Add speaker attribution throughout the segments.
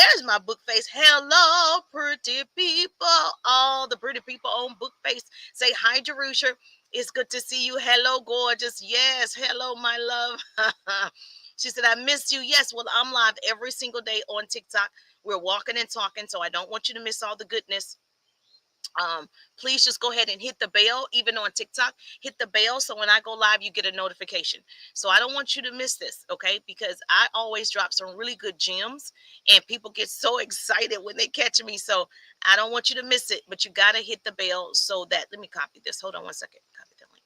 Speaker 1: there's my book face. Hello, pretty people. All the pretty people on book face. Say hi, Jerusha. It's good to see you. Hello, gorgeous. Yes. Hello, my love. She said, I missed you. Yes. Well, I'm live every single day on TikTok. We're walking and talking, so I don't want you to miss all the goodness. Please just go ahead and hit the bell. Even on TikTok, hit the bell so when I go live you get a notification. So I don't want you to miss this, okay? Because I always drop some really good gems and people get so excited when they catch me. So I don't want you to miss it, but you got to hit the bell so that, let me copy this, hold on one second, copy the link.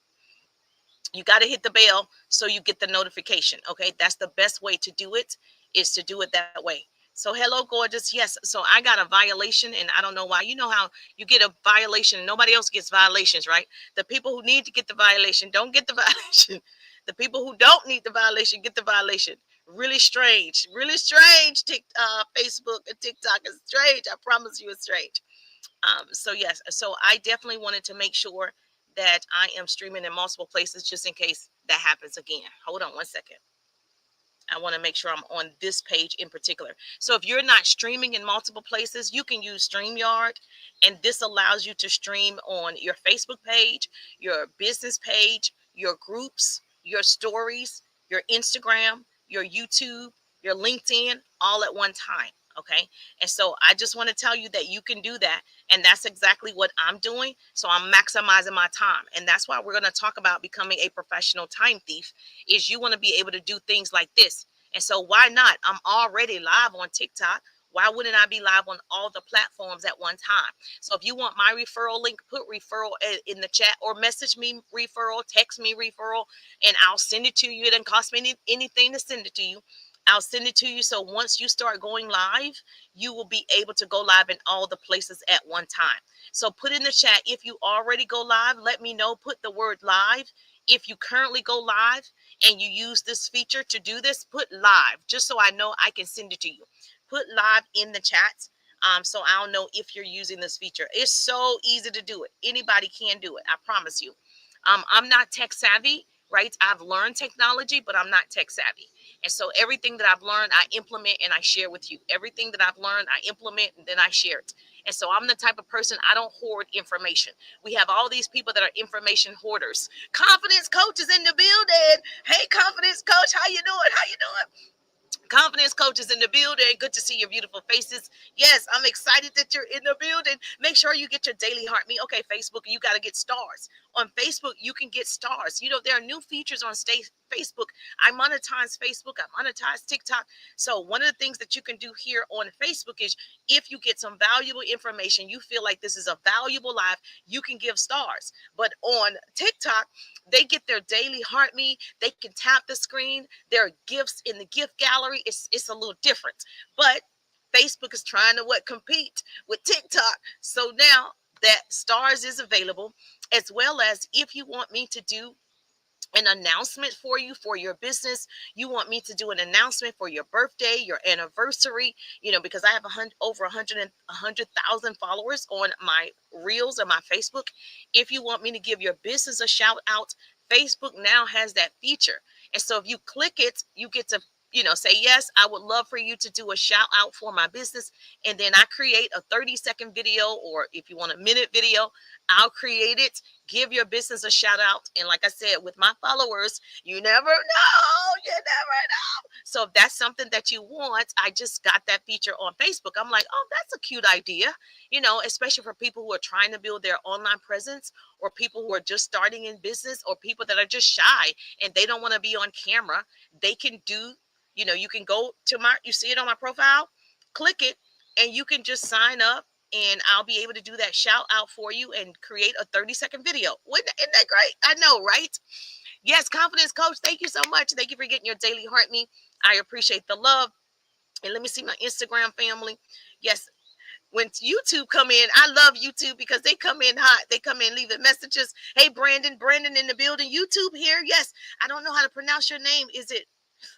Speaker 1: You got to hit the bell so you get the notification, okay? That's the best way to do it, is to do it that way. So hello, gorgeous. Yes. So I got a violation and I don't know why. You know how you get a violation and nobody else gets violations, right? The people who need to get the violation don't get the violation. The people who don't need the violation get the violation. Really strange. Really strange. Facebook and TikTok is strange. I promise you it's strange. So yes. So I definitely wanted to make sure that I am streaming in multiple places just in case that happens again. Hold on one second. I want to make sure I'm on this page in particular. So if you're not streaming in multiple places, you can use StreamYard, and this allows you to stream on your Facebook page, your business page, your groups, your stories, your Instagram, your YouTube, your LinkedIn, all at one time. Okay. And so I just want to tell you that you can do that. And that's exactly what I'm doing. So I'm maximizing my time. And that's why we're going to talk about becoming a professional time thief, is you want to be able to do things like this. And so why not? I'm already live on TikTok. Why wouldn't I be live on all the platforms at one time? So if you want my referral link, put referral in the chat or message me referral, text me referral, and I'll send it to you. It doesn't cost me anything to send it to you. I'll send it to you. So once you start going live, you will be able to go live in all the places at one time. So put in the chat, if you already go live, let me know. Put the word live. If you currently go live and you use this feature to do this, put live, just so I know I can send it to you. Put live in the chat. So I'll know if you're using this feature. It's so easy to do it. Anybody can do it. I promise you. I'm not tech savvy, right? I've learned technology, but I'm not tech savvy. And so everything that I've learned, I implement and I share with you. Everything that I've learned, I implement and then I share it. And so I'm the type of person, I don't hoard information. We have all these people that are information hoarders. Confidence coach is in the building. Hey, confidence coach, how you doing? How you doing? Confidence coaches in the building. Good to see your beautiful faces. Yes, I'm excited that you're in the building. Make sure you get your daily heart meet. Okay, Facebook, you got to get stars. On Facebook, you can get stars. You know, there are new features on Facebook. I monetize Facebook. I monetize TikTok. So one of the things that you can do here on Facebook is, if you get some valuable information, you feel like this is a valuable live, you can give stars. But on TikTok, they get their daily heart meet. They can tap the screen. There are gifts in the gift gallery. It's a little different. But Facebook is trying to compete with TikTok. So now that stars is available, as well as if you want me to do an announcement for you for your business, you want me to do an announcement for your birthday, your anniversary, because I have over 100,000 followers on my reels or my Facebook. If you want me to give your business a shout out, Facebook now has that feature. And so if you click it, you get to say, yes, I would love for you to do a shout out for my business. And then I create a 30-second video, or if you want a minute video, I'll create it. Give your business a shout out. And like I said, with my followers, you never know. You never know. So if that's something that you want, I just got that feature on Facebook. I'm like, oh, that's a cute idea, especially for people who are trying to build their online presence, or people who are just starting in business, or people that are just shy and they don't want to be on camera. They can do, you can go to you see it on my profile, click it, and you can just sign up. And I'll be able to do that shout out for you and create a 30-second video. Isn't that great? I know, right? Yes, confidence coach. Thank you so much. Thank you for getting your daily heart me. I appreciate the love. And let me see my Instagram family. Yes, when YouTube come in, I love YouTube because they come in hot. They come in leaving messages. Hey, Brandon in the building. YouTube here. Yes, I don't know how to pronounce your name. Is it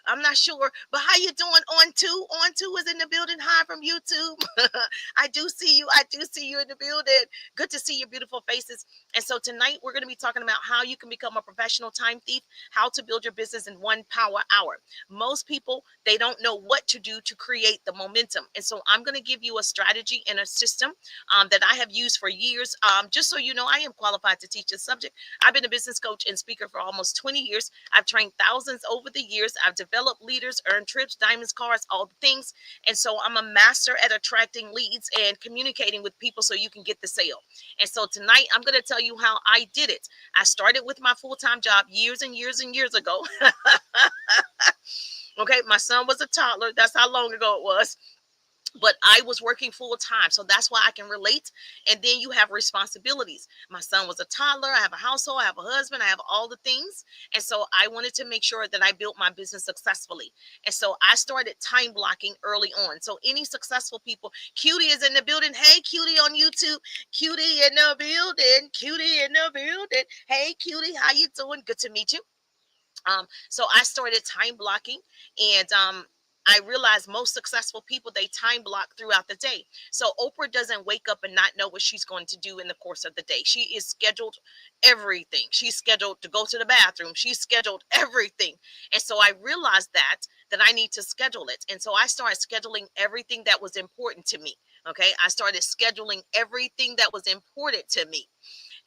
Speaker 1: I'm not sure, but how you doing on two? On two is in the building. Hi from YouTube. I do see you. I do see you in the building. Good to see your beautiful faces. And so tonight we're going to be talking about how you can become a professional time thief, how to build your business in 1 power hour. Most people, they don't know what to do to create the momentum. And so I'm going to give you a strategy and a system that I have used for years. Just so you know, I am qualified to teach this subject. I've been a business coach and speaker for almost 20 years. I've trained thousands over the years. I've developed leaders, earned trips, diamonds, cars, all the things. And so I'm a master at attracting leads and communicating with people so you can get the sale. And so tonight I'm going to tell you how I did it. I started with my full-time job years and years and years ago. Okay, my son was a toddler. That's how long ago it was. But I was working full time. So that's why I can relate. And then you have responsibilities. My son was a toddler. I have a household. I have a husband. I have all the things. And so I wanted to make sure that I built my business successfully. And so I started time blocking early on. So any successful people, Cutie is in the building. Hey, Cutie on YouTube. Cutie in the building. Cutie in the building. Hey, Cutie, how you doing? Good to meet you. So I started time blocking, and I realized most successful people, they time block throughout the day. So Oprah doesn't wake up and not know what she's going to do in the course of the day. She is scheduled everything. She's scheduled to go to the bathroom. She's scheduled everything. And so I realized that I need to schedule it. And so I started scheduling everything that was important to me. Okay. I started scheduling everything that was important to me.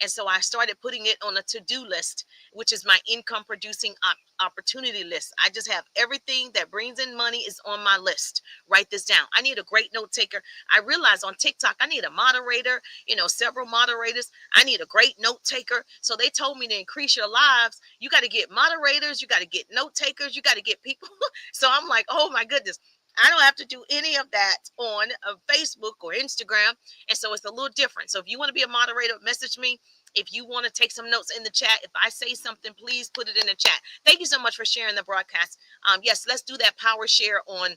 Speaker 1: And so I started putting it on a to-do list, which is my income producing opportunity list. I just have everything that brings in money is on my list. Write this down. I need a great note taker. I realized on TikTok, I need a moderator, several moderators. I need a great note taker. So they told me to increase your lives. You got to get moderators. You got to get note takers. You got to get people. So I'm like, oh my goodness. I don't have to do any of that on Facebook or Instagram. And so it's a little different. So if you want to be a moderator, message me. If you want to take some notes in the chat, if I say something, please put it in the chat. Thank you so much for sharing the broadcast. Yes, let's do that power share on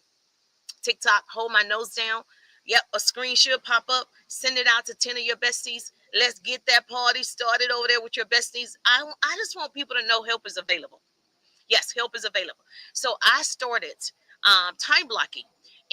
Speaker 1: TikTok. Hold my nose down. Yep, a screen should pop up. Send it out to 10 of your besties. Let's get that party started over there with your besties. I just want people to know help is available. Yes, help is available. So I started time blocking.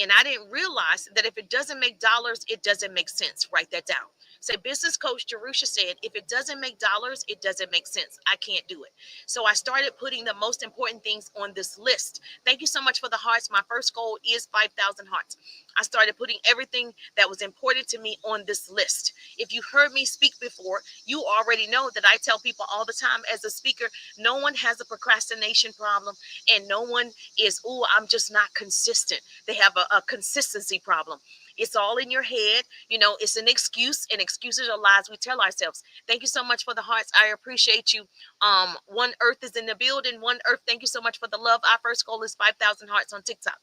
Speaker 1: And I didn't realize that if it doesn't make dollars, it doesn't make sense. Write that down. So business coach Jerusha said, if it doesn't make dollars, it doesn't make sense. I can't do it. So I started putting the most important things on this list. Thank you so much for the hearts. My first goal is 5,000 hearts. I started putting everything that was important to me on this list. If you heard me speak before, you already know that I tell people all the time as a speaker, no one has a procrastination problem and no one is, oh, I'm just not consistent. They have a consistency problem. It's all in your head. It's an excuse, and excuses are lies we tell ourselves. Thank you so much for the hearts. I appreciate you. One Earth is in the building. One Earth, thank you so much for the love. Our first goal is 5,000 hearts on TikTok.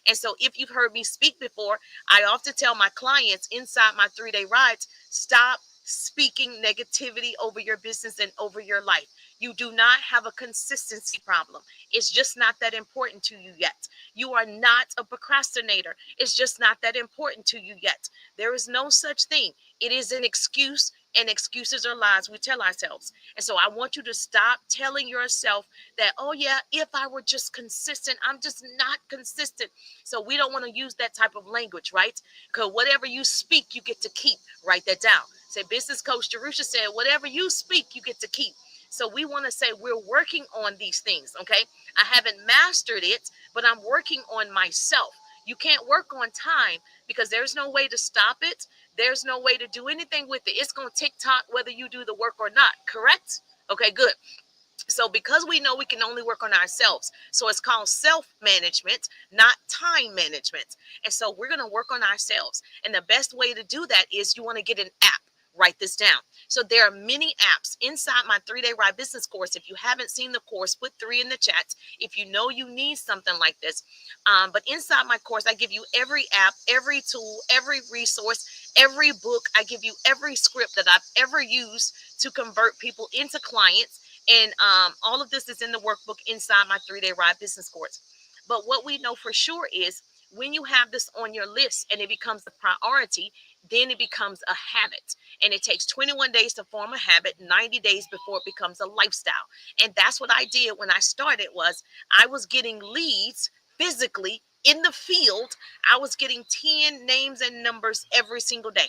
Speaker 1: And so if you've heard me speak before, I often tell my clients inside my 3-day rides, stop speaking negativity over your business and over your life. You do not have a consistency problem. It's just not that important to you yet. You are not a procrastinator. It's just not that important to you yet. There is no such thing. It is an excuse, and excuses are lies we tell ourselves. And so I want you to stop telling yourself that, oh yeah, if I were just consistent, I'm just not consistent. So we don't want to use that type of language, right? Because whatever you speak, you get to keep. Write that down. Say, business coach Jerusha said, whatever you speak, you get to keep. So we want to say we're working on these things, okay? I haven't mastered it, but I'm working on myself. You can't work on time because there's no way to stop it. There's no way to do anything with it. It's going to TikTok whether you do the work or not, correct? Okay, good. So because we know we can only work on ourselves, so it's called self-management, not time management. And so we're going to work on ourselves. And the best way to do that is you want to get an app. Write this down. So there are many apps inside my 3-day ride business course. If you haven't seen the course, put 3 in the chat. If you know you need something like this. But inside my course, I give you every app, every tool, every resource, every book. I give you every script that I've ever used to convert people into clients. And all of this is in the workbook inside my 3-day ride business course. But what we know for sure is when you have this on your list and it becomes a priority, then it becomes a habit. And it takes 21 days to form a habit, 90 days before it becomes a lifestyle. And that's what I did when I started. Was I was getting leads physically in the field. I was getting 10 names and numbers every single day.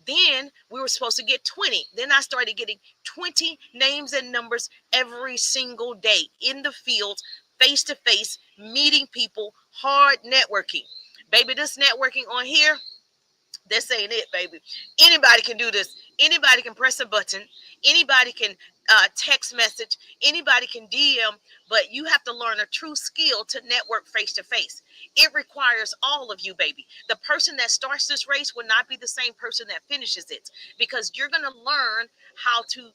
Speaker 1: Then we were supposed to get 20. Then I started getting 20 names and numbers every single day in the field, face to face, meeting people, hard networking. Baby, this networking on here, this ain't it, baby. Anybody can do this. Anybody can press a button. Anybody can text message. Anybody can DM, but you have to learn a true skill to network face to face. It requires all of you, baby. The person that starts this race will not be the same person that finishes it, because you're going to learn how to,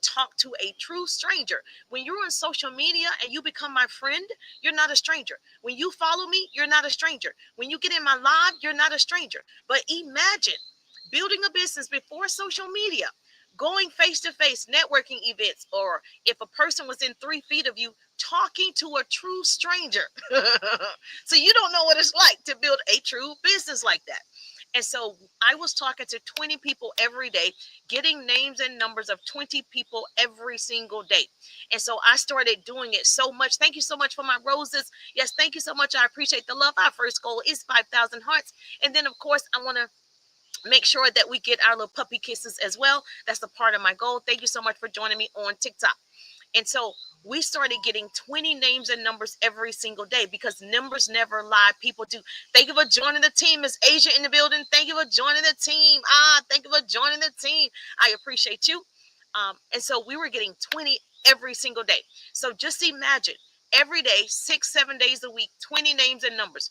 Speaker 1: talk to a true stranger. When you're on social media and you become my friend, you're not a stranger. When you follow me, you're not a stranger. When you get in my live, you're not a stranger. But imagine building a business before social media, going face to face, networking events, or if a person was in 3 feet of you, talking to a true stranger. So you don't know what it's like to build a true business like that. And so I was talking to 20 people every day, getting names and numbers of 20 people every single day. And so I started doing it so much. Thank you so much for my roses. Yes, thank you so much. I appreciate the love. Our first goal is 5,000 hearts. And then, of course, I want to make sure that we get our little puppy kisses as well. That's a part of my goal. Thank you so much for joining me on TikTok. And so we started getting 20 names and numbers every single day, because numbers never lie. People do. Thank you for joining the team. Miss Asia in the building. Thank you for joining the team. Thank you for joining the team. I appreciate you. And so we were getting 20 every single day. So just imagine every day, 6-7 days a week, 20 names and numbers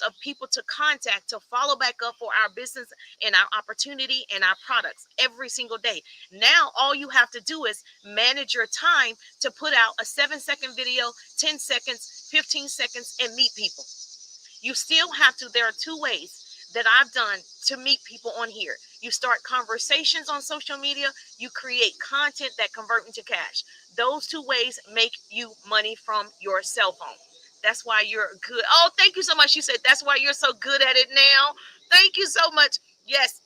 Speaker 1: of people to contact, to follow back up for our business and our opportunity and our products every single day. Now, all you have to do is manage your time to put out a 7-second video, 10 seconds, 15 seconds, and meet people. You still have to. There are 2 ways that I've done to meet people on here. You start conversations on social media. You create content that convert into cash. Those 2 ways make you money from your cell phone. That's why you're good. Oh, thank you so much. You said that's why you're so good at it now. Thank you so much. Yes.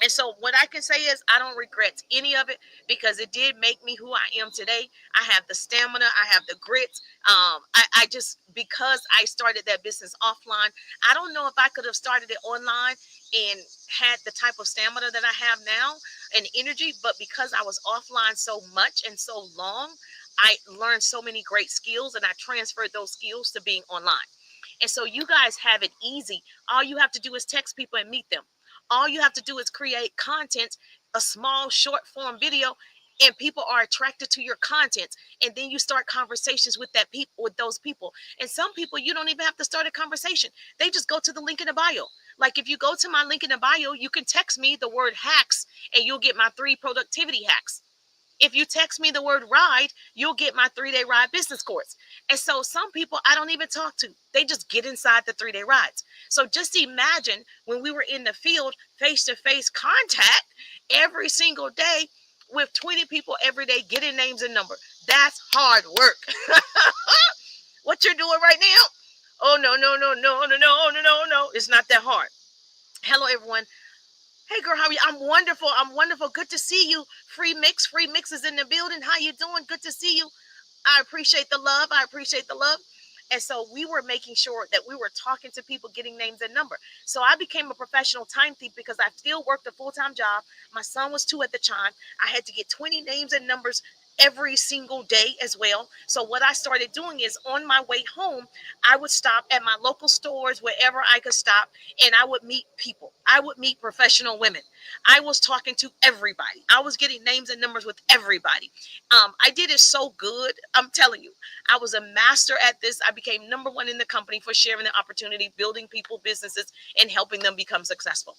Speaker 1: And so what I can say is I don't regret any of it, because it did make me who I am today. I have the stamina. I have the grit. I just, because I started that business offline, I don't know if I could have started it online and had the type of stamina that I have now and energy. But because I was offline so much and so long, I learned so many great skills, and I transferred those skills to being online. And so you guys have it easy. All you have to do is text people and meet them. All you have to do is create content, a small short form video, and people are attracted to your content. And then you start conversations with those people. And some people, you don't even have to start a conversation. They just go to the link in the bio. Like if you go to my link in the bio, you can text me the word hacks and you'll get my 3 productivity hacks. If you text me the word ride, you'll get my 3-day ride business course. And so some people I don't even talk to. They just get inside the 3-day rides. So just imagine when we were in the field, face-to-face contact every single day with 20 people every day, getting names and numbers. That's hard work. What you're doing right now? Oh, no, no, no, no, no, no, no, no, no. It's not that hard. Hello, everyone. Hey girl, how are you? I'm wonderful. I'm wonderful. Good to see you. Free mix is in the building. How you doing? Good to see you. I appreciate the love. I appreciate the love. And so we were making sure that we were talking to people, getting names and number. So I became a professional time thief because I still worked a full-time job. My son was 2 at the time. I had to get 20 names and numbers every single day as well. So what I started doing is on my way home, I would stop at my local stores, wherever I could stop, and I would meet people. I would meet professional women. I was talking to everybody. I was getting names and numbers with everybody. I did it so good. I'm telling you, I was a master at this. I became number 1 in the company for sharing the opportunity, building people, businesses, and helping them become successful.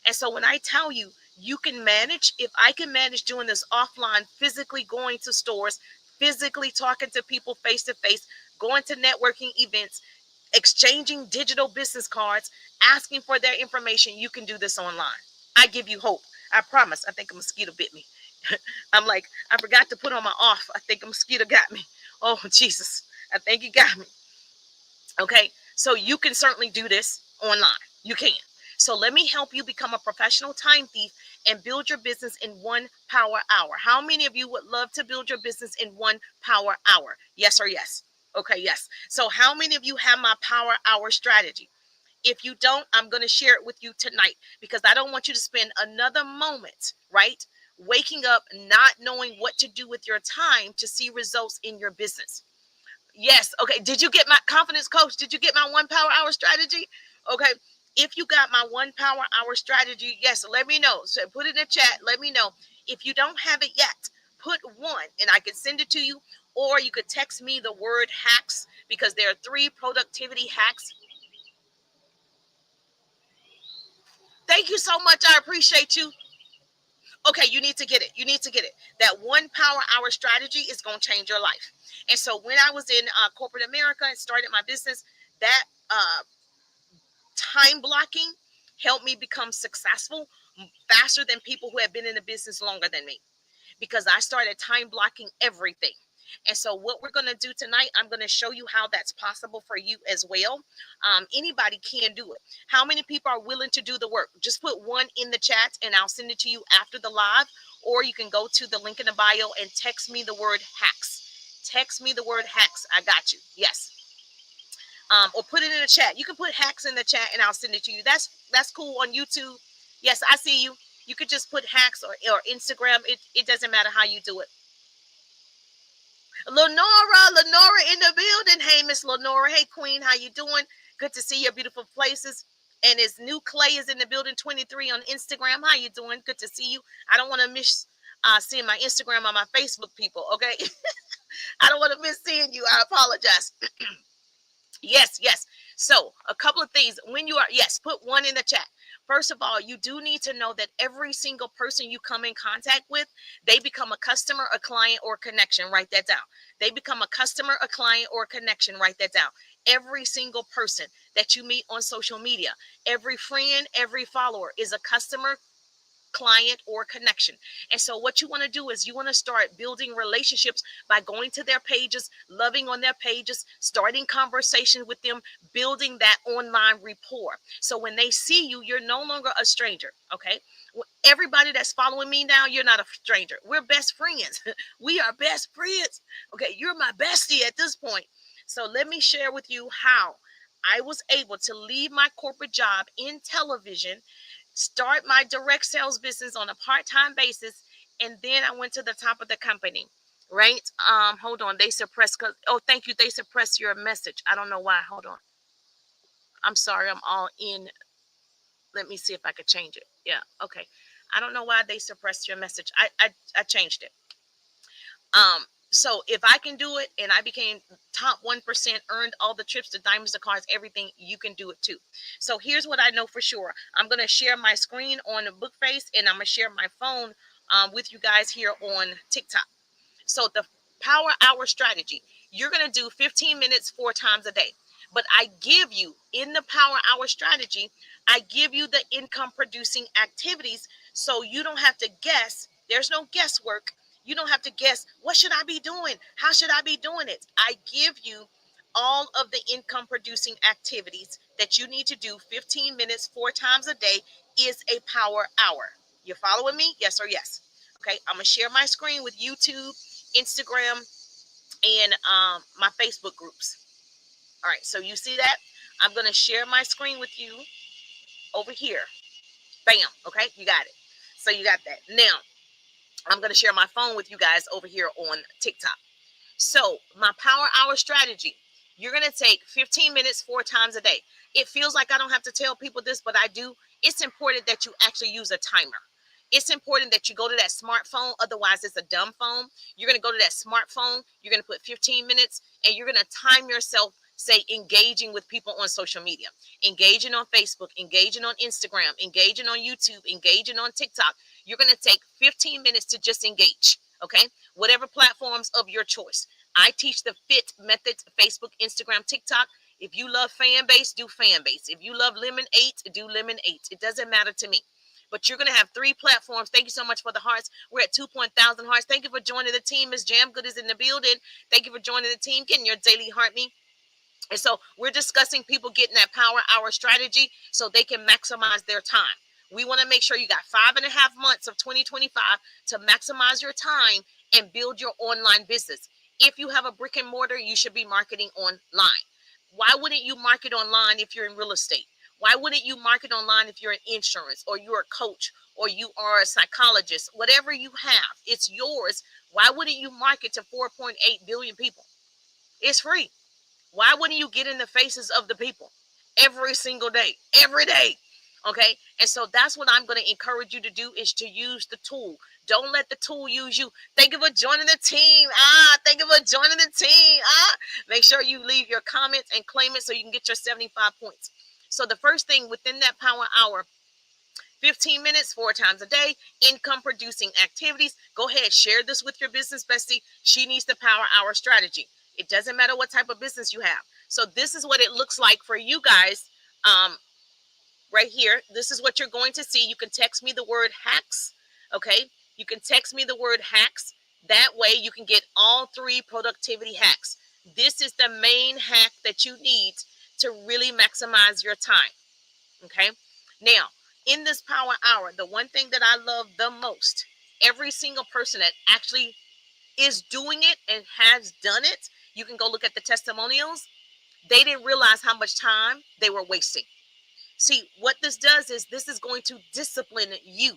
Speaker 1: And so when I tell you, you can manage, if I can manage doing this offline, physically going to stores, physically talking to people face to face, going to networking events, exchanging digital business cards, asking for their information, you can do this online. I give you hope. I promise. I think a mosquito bit me. I'm like, I forgot to put on my off. I think a mosquito got me. Oh, Jesus. I think it got me. Okay. So you can certainly do this online. You can. So let me help you become a professional time thief and build your business in 1 power hour. How many of you would love to build your business in 1 power hour? Yes or yes? Okay, yes. So how many of you have my power hour strategy? If you don't, I'm going to share it with you tonight, because I don't want you to spend another moment, right, waking up not knowing what to do with your time to see results in your business. Yes. Okay. Did you get my confidence coach? Did you get my 1 power hour strategy? Okay. If you got my 1 power hour strategy, yes, let me know. So put it in the chat. Let me know. If you don't have it yet, put one and I can send it to you. Or you could text me the word hacks, because there are 3 productivity hacks. Thank you so much. I appreciate you. Okay, you need to get it. You need to get it. That 1 power hour strategy is going to change your life. And so when I was in corporate America and started my business, that time blocking helped me become successful faster than people who have been in the business longer than me, because I started time blocking everything. And so what we're going to do tonight, I'm going to show you how that's possible for you as well. Anybody can do it. How many people are willing to do the work? Just put one in the chat and I'll send it to you after the live. Or you can go to the link in the bio and text me the word hacks. Text me the word hacks. I got you. Yes. Or put it in the chat. You can put hacks in the chat and I'll send it to you. That's cool on YouTube. Yes, I see you. You could just put hacks or Instagram. It doesn't matter how you do it. Lenora in the building. Hey, Miss Lenora. Hey, Queen. How you doing? Good to see your beautiful places. And it's New Clay is in the building 23 on Instagram. How you doing? Good to see you. I don't want to miss seeing my Instagram or my Facebook people. Okay. I don't want to miss seeing you. I apologize. Yes, yes. So a couple of things when you are, yes, put one in the chat. First of all, you do need to know that every single person you come in contact with, they become a customer, a client, or a connection. Write that down. They become a customer, a client, or a connection. Write that down. Every single person that you meet on social media, every friend, every follower is a customer, client, or connection. And so what you want to do is you want to start building relationships by going to their pages, loving on their pages, starting conversation with them, building that online rapport. So when they see you, you're no longer a stranger. Okay. Everybody that's following me now, you're not a stranger. We're best friends. We are best friends. Okay. You're my bestie at this point. So let me share with you how I was able to leave my corporate job in television, start my direct sales business on a part-time basis, and then I went to the top of the company. Right? Hold on. They suppressed oh, thank you. They suppressed your message. I don't know why. Hold on. I'm sorry. I'm all in. Let me see if I could change it. Yeah. Okay. I don't know why they suppressed your message. I changed it. So if I can do it and I became top 1%, earned all the trips, the diamonds, the cars, everything, you can do it too. So here's what I know for sure. I'm going to share my screen on the Bookface, and I'm going to share my phone with you guys here on TikTok. So the power hour strategy, you're going to do 15 minutes 4 times a day. But I give you in the power hour strategy, I give you the income producing activities, so you don't have to guess. There's no guesswork. You don't have to guess, what should I be doing? How should I be doing it? I give you all of the income producing activities that you need to do 15 minutes 4 times a day is a power hour. You're following me? Yes or yes? Okay, I'm going to share my screen with YouTube, Instagram, and my Facebook groups. All right, so you see that? I'm going to share my screen with you over here. Bam. Okay, you got it. So you got that. Now, I'm going to share my phone with you guys over here on TikTok. So my power hour strategy, you're going to take 15 minutes 4 times a day. It feels like I don't have to tell people this, but I do. It's important that you actually use a timer. It's important that you go to that smartphone. Otherwise, it's a dumb phone. You're going to go to that smartphone. You're going to put 15 minutes and you're going to time yourself, say, engaging with people on social media, engaging on Facebook, engaging on Instagram, engaging on YouTube, engaging on TikTok. You're going to take 15 minutes to just engage. Okay. Whatever platforms of your choice. I teach the FIT method, Facebook, Instagram, TikTok. If you love fan base, do fan base. If you love Lemon 8, do Lemon 8. It doesn't matter to me. But you're going to have 3 platforms. Thank you so much for the hearts. We're at 2,000 hearts. Thank you for joining the team. Miss Jam Good is in the building. Thank you for joining the team. Getting your daily heart me. And so we're discussing people getting that power hour strategy so they can maximize their time. We want to make sure you got 5.5 months of 2025 to maximize your time and build your online business. If you have a brick and mortar, you should be marketing online. Why wouldn't you market online if you're in real estate? Why wouldn't you market online if you're in insurance, or you're a coach, or you are a psychologist? Whatever you have, it's yours. Why wouldn't you market to 4.8 billion people? It's free. Why wouldn't you get in the faces of the people every single day, every day? Okay. And so that's what I'm going to encourage you to do, is to use the tool. Don't let the tool use you. Thank you for joining the team. Thank you for joining the team. Make sure you leave your comments and claim it so you can get your 75 points. So the first thing within that power hour, 15 minutes, 4 times a day, income producing activities. Go ahead, share this with your business bestie. She needs the power hour strategy. It doesn't matter what type of business you have. So this is what it looks like for you guys. Right here, this is what you're going to see. You can text me the word hacks. Okay. You can text me the word hacks. That way you can get all 3 productivity hacks. This is the main hack that you need to really maximize your time. Okay. Now, in this power hour, the one thing that I love the most, every single person that actually is doing it and has done it, you can go look at the testimonials. They didn't realize how much time they were wasting. See, what this does is this is going to discipline you,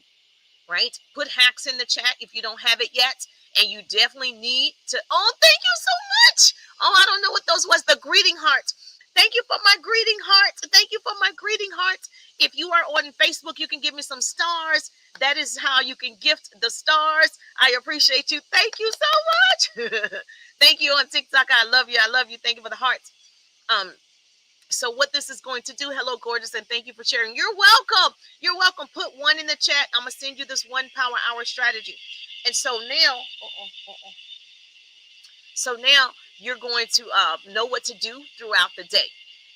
Speaker 1: right? Put hacks in the chat if you don't have it yet. And you definitely need to. Oh, thank you so much. Oh, I don't know what those was. The greeting hearts. Thank you for my greeting hearts. Thank you for my greeting hearts. If you are on Facebook, you can give me some stars. That is how you can gift the stars. I appreciate you. Thank you so much. Thank you on TikTok. I love you. I love you. Thank you for the hearts. So what this is going to do, hello, gorgeous, and thank you for sharing. You're welcome. You're welcome. Put 1 in the chat. I'm going to send you this 1 power hour strategy. And so now, you're going to know what to do throughout the day.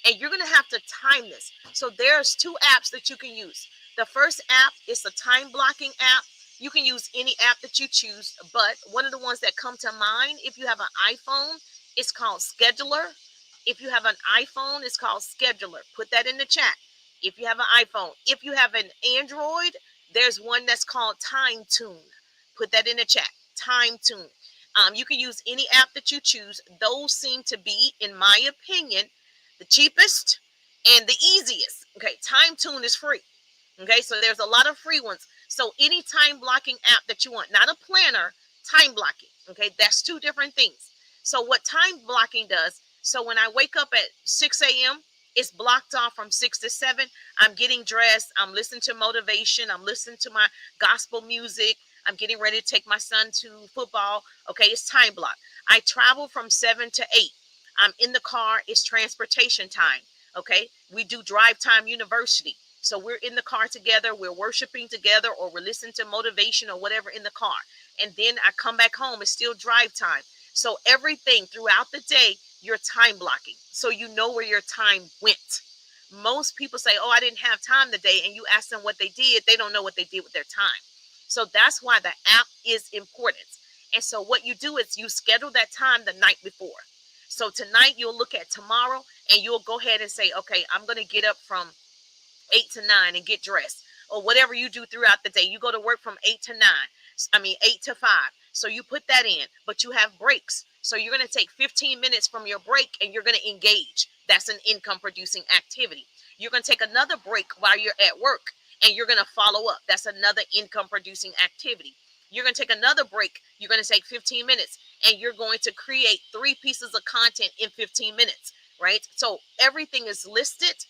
Speaker 1: And you're going to have to time this. So there's 2 apps that you can use. The first app is the time blocking app. You can use any app that you choose, but one of the ones that come to mind, if you have an iPhone, it's called Scheduler. If you have an iPhone, it's called Scheduler. Put that in the chat. If you have an iPhone. If you have an Android, there's one that's called Time Tune. Put that in the chat. Time Tune. You can use any app that you choose. Those seem to be, in my opinion, the cheapest and the easiest. Okay, Time Tune is free. Okay, so there's a lot of free ones. So any time blocking app that you want, not a planner, time blocking. Okay, that's 2 different things. So what time blocking does, so when I wake up at 6 a.m., it's blocked off from 6 to 7. I'm getting dressed. I'm listening to motivation. I'm listening to my gospel music. I'm getting ready to take my son to football. Okay, it's time block. I travel from 7 to 8. I'm in the car. It's transportation time. Okay, we do Drive Time University. So we're in the car together. We're worshiping together, or we're listening to motivation or whatever in the car. And then I come back home. It's still drive time. So everything throughout the day, you're time blocking. So you know where your time went. Most people say, oh, I didn't have time today. And you ask them what they did. They don't know what they did with their time. So that's why the app is important. And so what you do is you schedule that time the night before. So tonight you'll look at tomorrow and you'll go ahead and say, okay, I'm going to get up from 8 to 9 and get dressed, or whatever you do throughout the day. You go to work from 8 to 9. 8 to 5. So you put that in, but you have breaks. So you're going to take 15 minutes from your break and you're going to engage. That's an income producing activity. You're going to take another break while you're at work and you're going to follow up. That's another income producing activity. You're going to take another break. You're going to take 15 minutes and you're going to create 3 pieces of content in 15 minutes, right? So everything is listed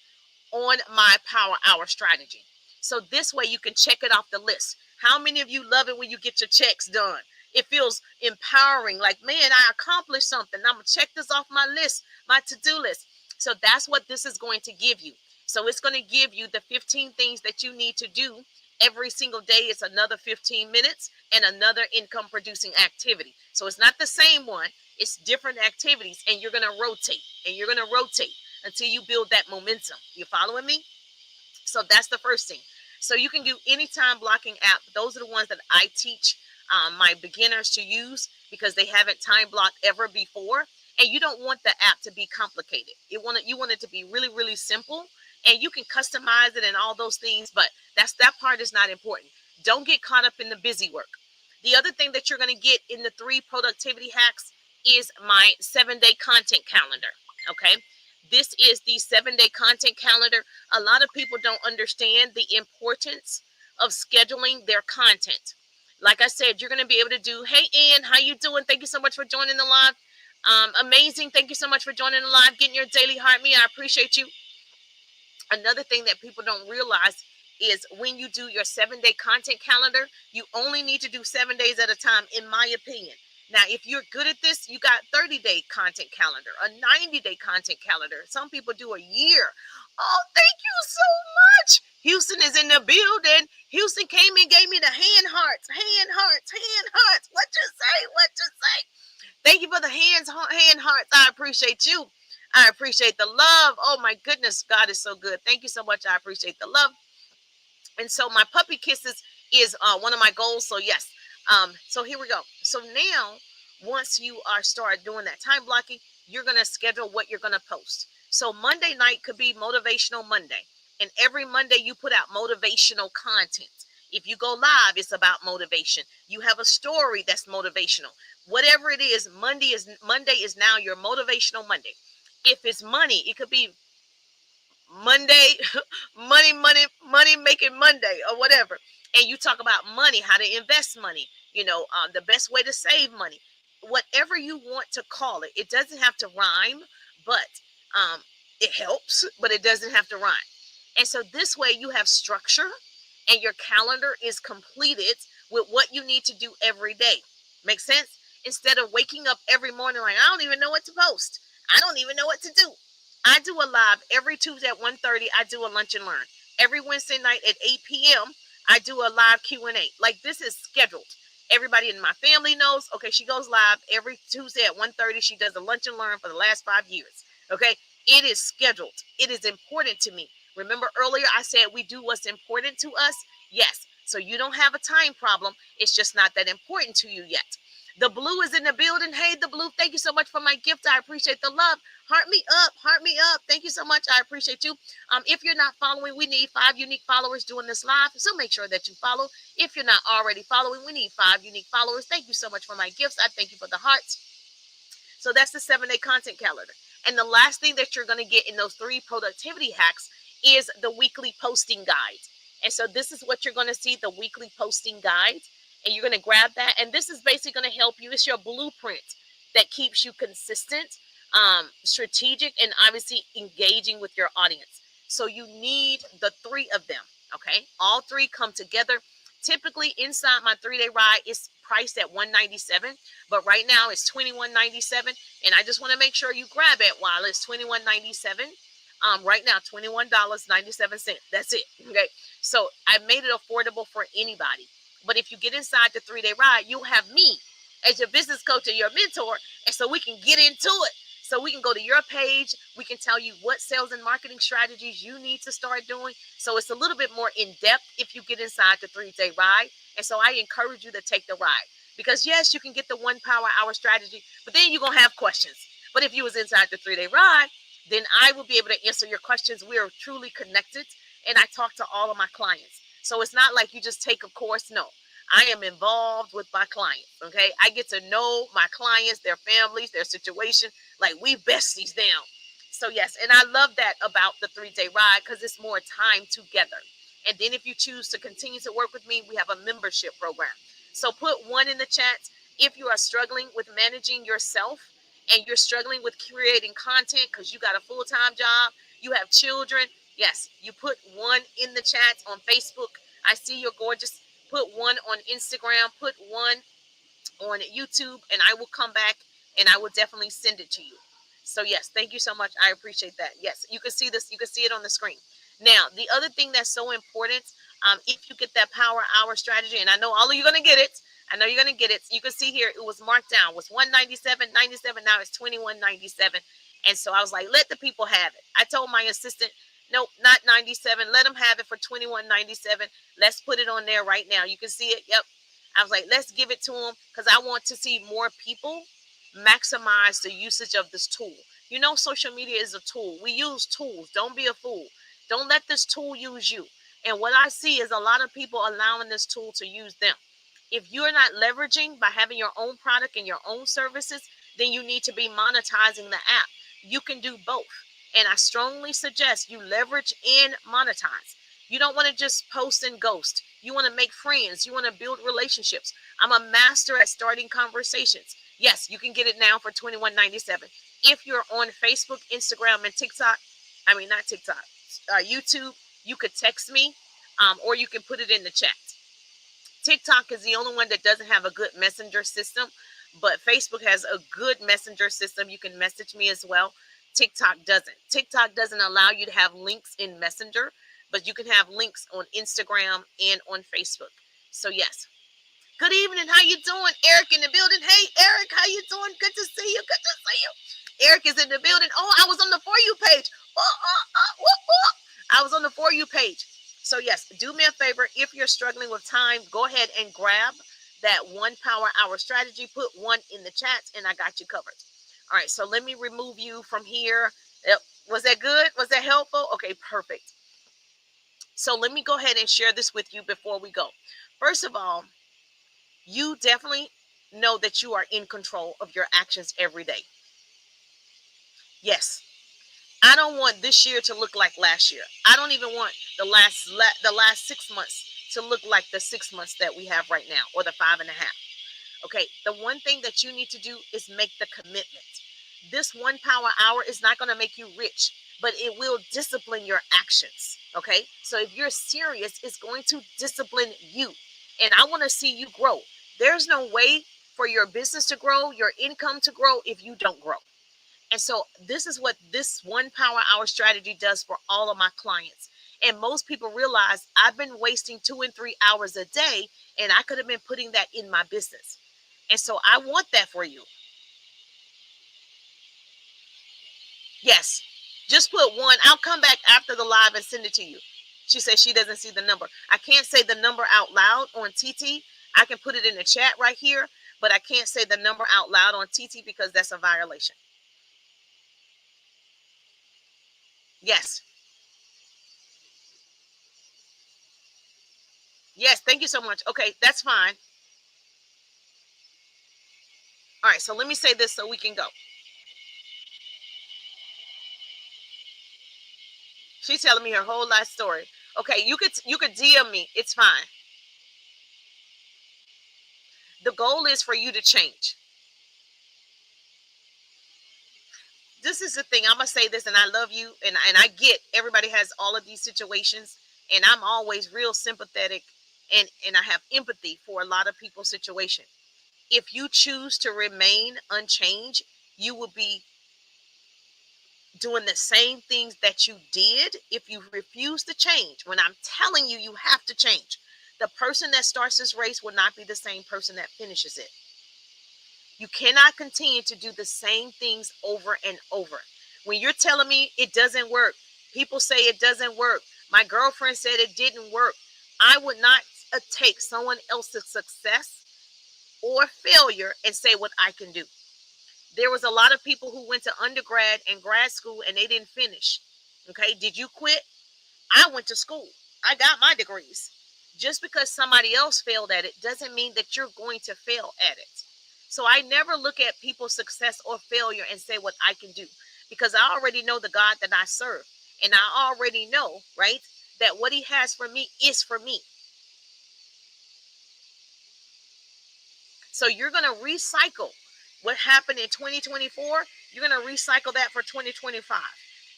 Speaker 1: on my power hour strategy. So this way you can check it off the list. How many of you love it when you get your checks done? It feels empowering, like, man, I accomplished something. I'm going to check this off my list, my to-do list. So that's what this is going to give you. So it's going to give you the 15 things that you need to do every single day. It's another 15 minutes and another income producing activity. So it's not the same one. It's different activities, and you're going to rotate and you're going to rotate until you build that momentum. You following me? So that's the first thing. So you can do any time blocking app. Those are the ones that I teach my beginners to use because they haven't time blocked ever before. And you don't want the app to be complicated. You want it to be really, really simple, and you can customize it and all those things, but that part is not important. Don't get caught up in the busy work. The other thing that you're going to get in the 3 productivity hacks is my 7-day content calendar. Okay. This is the 7-day content calendar. A lot of people don't understand the importance of scheduling their content. Like I said, you're going to be able to do, hey, Ann, how you doing? Thank you so much for joining the live. Amazing. Thank you so much for joining the live, getting your daily heart me. I appreciate you. Another thing that people don't realize is when you do your 7-day content calendar, you only need to do 7 days at a time, in my opinion. Now, if you're good at this, you got 30-day content calendar, a 90-day content calendar. Some people do a year. Oh, thank you so much. Houston is in the building. Houston came and gave me the hand hearts, hand hearts, hand hearts. What you say? What you say? Thank you for the hand hearts. I appreciate you. I appreciate the love. Oh my goodness, God is so good. Thank you so much. I appreciate the love. And so my puppy kisses is one of my goals. So yes. So here we go. So now, once you are start doing that time blocking, you're gonna schedule what you're gonna post. So Monday night could be motivational Monday, and every Monday you put out motivational content. If you go live, it's about motivation. You have a story that's motivational. Whatever it is, Monday is now your motivational Monday. If it's money, it could be Monday, money making Monday or whatever. And you talk about money, how to invest money, the best way to save money, whatever you want to call it. It doesn't have to rhyme, but it helps, but it doesn't have to rhyme. And so this way you have structure and your calendar is completed with what you need to do every day. Make sense? Instead of waking up every morning like, I don't even know what to post. I don't even know what to do. I do a live every Tuesday at 1:30. I do a lunch and learn. Every Wednesday night at 8 p.m. I do a live Q&A. Like, this is scheduled. Everybody in my family knows, okay, she goes live every Tuesday at 1:30. She does a lunch and learn for the last 5 years. Okay, it is scheduled. It is important to me. Remember earlier I said we do what's important to us? Yes. So you don't have a time problem. It's just not that important to you yet. The blue is in the building. Hey, the blue, thank you so much for my gift. I appreciate the love. Heart me up. Heart me up. Thank you so much. I appreciate you. If you're not following, we need 5 unique followers doing this live. So make sure that you follow. If you're not already following, we need 5 unique followers. Thank you so much for my gifts. I thank you for the hearts. So that's the 7-day content calendar. And the last thing that you're going to get in those 3 productivity hacks is the weekly posting guide. And so this is what you're going to see, the weekly posting guide. And you're going to grab that. And this is basically going to help you. It's your blueprint that keeps you consistent, strategic, and obviously engaging with your audience. So you need the 3 of them. Okay. All 3 come together. Typically inside my 3-day ride is priced at $197, but right now it's $21.97. And I just want to make sure you grab it while it's $21.97. Right now, $21.97. That's it. Okay. So I made it affordable for anybody. But if you get inside the 3-day ride, you'll have me as your business coach and your mentor. And so we can get into it. So we can go to your page. We can tell you what sales and marketing strategies you need to start doing. So it's a little bit more in depth if you get inside the 3-day ride. And so I encourage you to take the ride. Because yes, you can get the 1 power hour strategy, but then you're going to have questions. But if you was inside the 3-day ride, then I will be able to answer your questions. We are truly connected. And I talk to all of my clients. So it's not like you just take a course. No, I am involved with my clients. Okay. I get to know my clients, their families, their situation. Like, we besties down. So yes. And I love that about the 3-day ride because it's more time together. And then if you choose to continue to work with me, we have a membership program. So put 1 in the chat if you are struggling with managing yourself and you're struggling with creating content because you got a full-time job, you have children. Yes, you put 1 in the chat on Facebook. I see you're gorgeous. Put 1 on Instagram. Put 1 on YouTube, and I will come back and I will definitely send it to you. So yes, thank you so much. I appreciate that. Yes, you can see this. You can see it on the screen. Now, the other thing that's so important, if you get that power hour strategy, and I know all of you are going to get it. I know you're going to get it. You can see here, it was marked down. It was $197.97. Now it's $21.97. And so I was like, let the people have it. I told my assistant, nope, not 97. Let them have it for $21.97. Let's put it on there right now. You can see it. Yep. I was like, let's give it to them because I want to see more people maximize the usage of this tool. You know, social media is a tool. We use tools. Don't be a fool. Don't let this tool use you. And what I see is a lot of people allowing this tool to use them. If you're not leveraging by having your own product and your own services, then you need to be monetizing the app. You can do both. And I strongly suggest you leverage and monetize. You don't want to just post and ghost. You want to make friends. You want to build relationships. I'm a master at starting conversations. Yes, you can get it now for $21.97. If you're on Facebook, Instagram, and TikTok, I mean, not TikTok, YouTube, you could text me, or you can put it in the chat. TikTok is the only one that doesn't have a good messenger system, but Facebook has a good messenger system. You can message me as well. TikTok doesn't. TikTok doesn't allow you to have links in Messenger, but you can have links on Instagram and on Facebook. So yes. Good evening. How you doing? Eric in the building. Hey, Eric, how you doing? Good to see you. Good to see you. Eric is in the building. Oh, I was on the For You page. I was on the For You page. So yes, do me a favor. If you're struggling with time, go ahead and grab that 1 power hour strategy. Put one in the chat and I got you covered. All right, so let me remove you from here. Yep. Was that good? Was that helpful? Okay, perfect. So let me go ahead and share this with you before we go. First of all, you definitely know that you are in control of your actions every day. Yes. I don't want this year to look like last year. I don't even want the last 6 months to look like the 6 months that we have right now, or the 5.5. Okay, the one thing that you need to do is make the commitment. This 1 power hour is not going to make you rich, but it will discipline your actions. Okay, so if you're serious, it's going to discipline you. And I want to see you grow. There's no way for your business to grow, your income to grow, if you don't grow. And so this is what this 1 power hour strategy does for all of my clients. And most people realize I've been wasting 2 and 3 hours a day, and I could have been putting that in my business. And so I want that for you. Yes, just put 1. I'll come back after the live and send it to you. She says she doesn't see the number. I can't say the number out loud on TT. I can put it in the chat right here, but I can't say the number out loud on TT because that's a violation. Yes. Yes, thank you so much. Okay, that's fine. All right, so let me say this so we can go. She's telling me her whole life story. Okay, you could DM me. It's fine. The goal is for you to change. This is the thing. I'm gonna say this, and I love you, and I get everybody has all of these situations, and I'm always real sympathetic, and I have empathy for a lot of people's situation. If you choose to remain unchanged, you will be doing the same things that you did. If you refuse to change, when I'm telling you, you have to change. The person that starts this race will not be the same person that finishes it. You cannot continue to do the same things over and over. When you're telling me it doesn't work, people say it doesn't work. My girlfriend said it didn't work. I would not take someone else's success or failure and say what I can do. There was a lot of people who went to undergrad and grad school and they didn't finish. Okay, did you quit? I went to school. I got my degrees. Just because somebody else failed at it doesn't mean that you're going to fail at it. So I never look at people's success or failure and say what I can do, because I already know the God that I serve. And I already know, right, that what he has for me is for me. So you're going to recycle what happened in 2024. You're going to recycle that for 2025.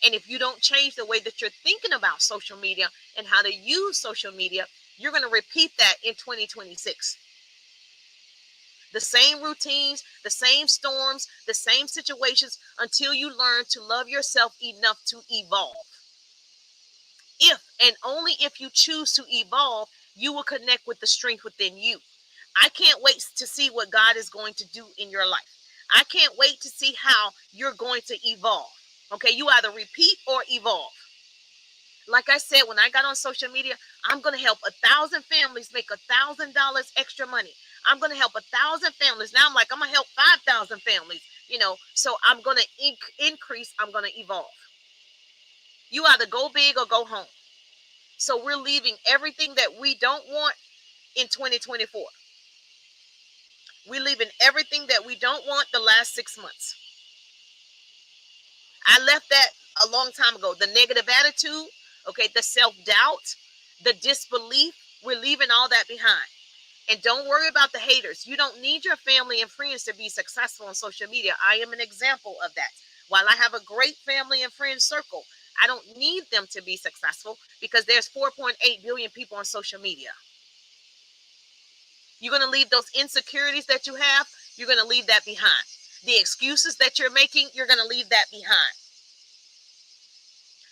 Speaker 1: And if you don't change the way that you're thinking about social media and how to use social media, you're going to repeat that in 2026. The same routines, the same storms, the same situations, until you learn to love yourself enough to evolve. If and only if you choose to evolve, you will connect with the strength within you. I can't wait to see what God is going to do in your life. I can't wait to see how you're going to evolve. Okay, you either repeat or evolve. Like I said, when I got on social media, I'm going to help 1,000 families make $1,000 extra money. I'm going to help 1,000 families. Now I'm like, I'm going to help 5,000 families, so I'm going to increase. I'm going to evolve. You either go big or go home. So we're leaving everything that we don't want in 2024. We're leaving everything that we don't want the last 6 months. I left that a long time ago. The negative attitude, okay, the self-doubt, the disbelief, we're leaving all that behind. And don't worry about the haters. You don't need your family and friends to be successful on social media. I am an example of that. While I have a great family and friend circle, I don't need them to be successful because there's 4.8 billion people on social media. You're going to leave those insecurities that you have, you're going to leave that behind. The excuses that you're making, you're going to leave that behind.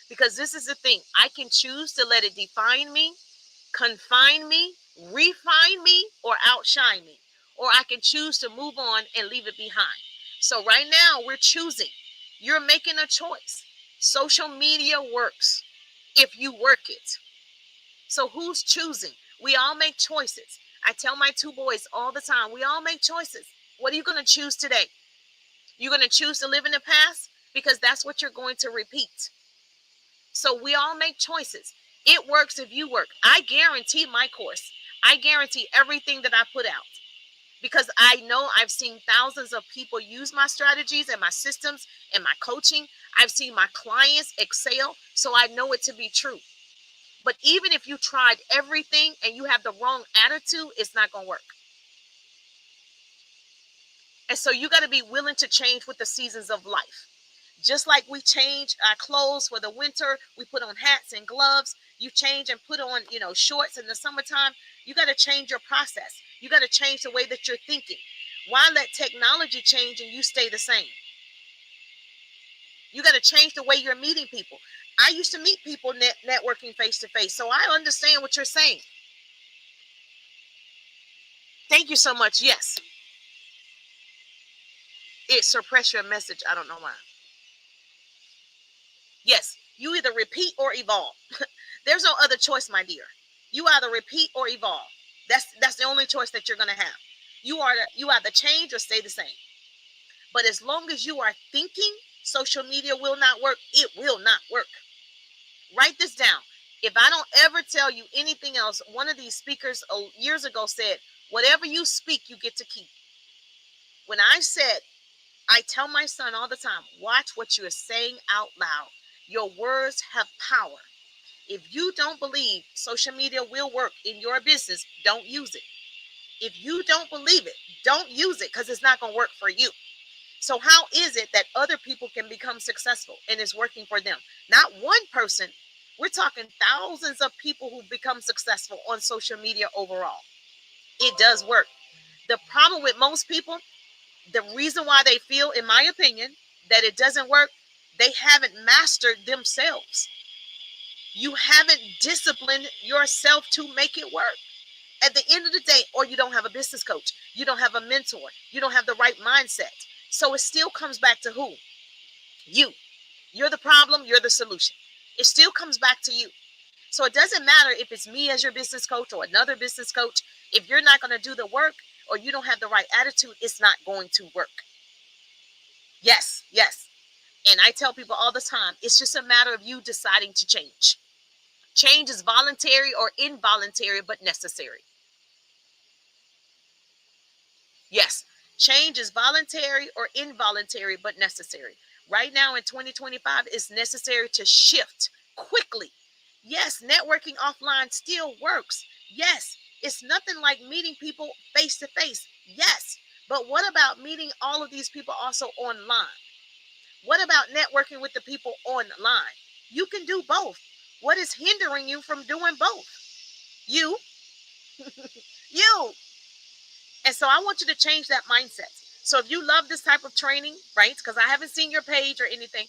Speaker 1: Because this is the thing. I can choose to let it define me, confine me, refine me, or outshine me. Or I can choose to move on and leave it behind. So right now, we're choosing. You're making a choice. Social media works if you work it. So who's choosing? We all make choices. I tell my two boys all the time, we all make choices. What are you going to choose today? You're going to choose to live in the past because that's what you're going to repeat. So we all make choices. It works if you work. I guarantee my course. I guarantee everything that I put out because I know I've seen thousands of people use my strategies and my systems and my coaching. I've seen my clients excel, so I know it to be true. But even if you tried everything and you have the wrong attitude, it's not going to work. And so you got to be willing to change with the seasons of life. Just like we change our clothes for the winter, we put on hats and gloves. You change and put on, shorts in the summertime. You got to change your process. You got to change the way that you're thinking. Why let technology change and you stay the same? You got to change the way you're meeting people. I used to meet people networking face to face, so I understand what you're saying. Thank you so much. Yes. It suppress your message. I don't know why. Yes, you either repeat or evolve. There's no other choice, my dear. You either repeat or evolve. That's the only choice that you're going to have. You either change or stay the same. But as long as you are thinking social media will not work, it will not work. Write this down. If I don't ever tell you anything else, one of these speakers years ago said, whatever you speak, you get to keep. When I tell my son all the time, watch what you are saying out loud. Your words have power. If you don't believe social media will work in your business, don't use it. If you don't believe it, don't use it because it's not going to work for you. So how is it that other people can become successful and it's working for them? Not one person. We're talking thousands of people who become successful on social media overall. It does work. The problem with most people, the reason why they feel, in my opinion, that it doesn't work, they haven't mastered themselves. You haven't disciplined yourself to make it work. At the end of the day, or you don't have a business coach, you don't have a mentor, you don't have the right mindset. So it still comes back to who? You. You're the problem, you're the solution. It still comes back to you. So it doesn't matter if it's me as your business coach or another business coach. If you're not going to do the work or you don't have the right attitude, it's not going to work. Yes. And I tell people all the time, it's just a matter of you deciding to change. Change is voluntary or involuntary, but necessary. Yes, change is voluntary or involuntary, but necessary. Right now in 2025, it's necessary to shift quickly. Yes, networking offline still works. Yes, it's nothing like meeting people face to face. Yes, but what about meeting all of these people also online? What about networking with the people online? You can do both. What is hindering you from doing both? You. You. And so I want you to change that mindset. So if you love this type of training, right? Because I haven't seen your page or anything.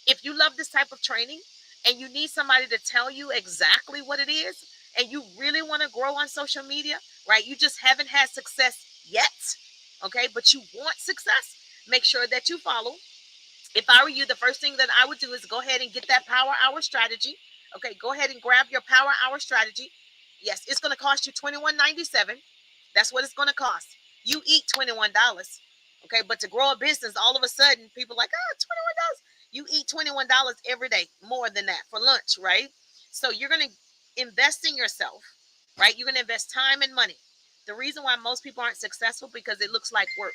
Speaker 1: If you love this type of training and you need somebody to tell you exactly what it is, and you really want to grow on social media, right? You just haven't had success yet, okay? But you want success, make sure that you follow. If I were you, the first thing that I would do is go ahead and get that Power Hour strategy. Okay, go ahead and grab your Power Hour strategy. Yes, it's going to cost you $21.97. That's what it's going to cost. You eat $21. Okay, but to grow a business, all of a sudden people like, oh, $21. You eat $21 every day, more than that for lunch, right? So you're going to invest in yourself, right? You're going to invest time and money. The reason why most people aren't successful because it looks like work.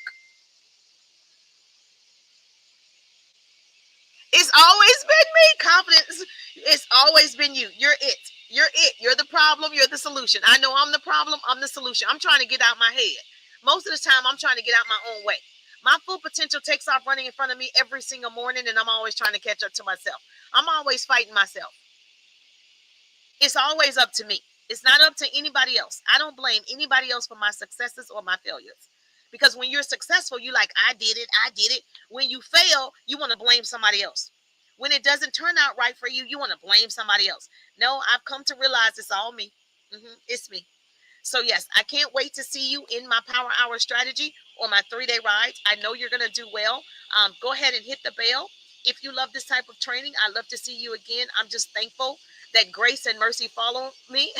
Speaker 1: It's always been me. Confidence. It's always been you. You're it. You're it. You're the problem. You're the solution. I know I'm the problem. I'm the solution. I'm trying to get out my head. Most of the time, I'm trying to get out my own way. My full potential takes off running in front of me every single morning, and I'm always trying to catch up to myself. I'm always fighting myself. It's always up to me. It's not up to anybody else. I don't blame anybody else for my successes or my failures. Because when you're successful, you like, I did it, I did it. When you fail, you want to blame somebody else. When it doesn't turn out right for you, you want to blame somebody else. No, I've come to realize it's all me. It's me. So yes, I can't wait to see you in my Power Hour strategy or my 3-day rides. I know you're going to do well. Go ahead and hit the bell. If you love this type of training, I'd love to see you again. I'm just thankful that grace and mercy follow me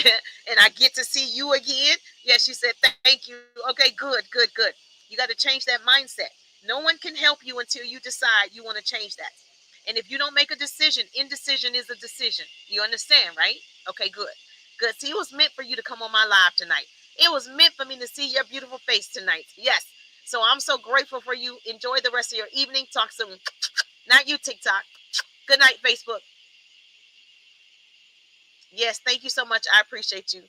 Speaker 1: and I get to see you again. Yes, she said, thank you. Okay, good, good, good. You got to change that mindset. No one can help you until you decide you want to change that. And if you don't make a decision, indecision is a decision. You understand, right? Okay, good. Good. See, it was meant for you to come on my live tonight. It was meant for me to see your beautiful face tonight. Yes. So I'm so grateful for you. Enjoy the rest of your evening. Talk soon. Not you, TikTok. Good night, Facebook. Yes, thank you so much. I appreciate you.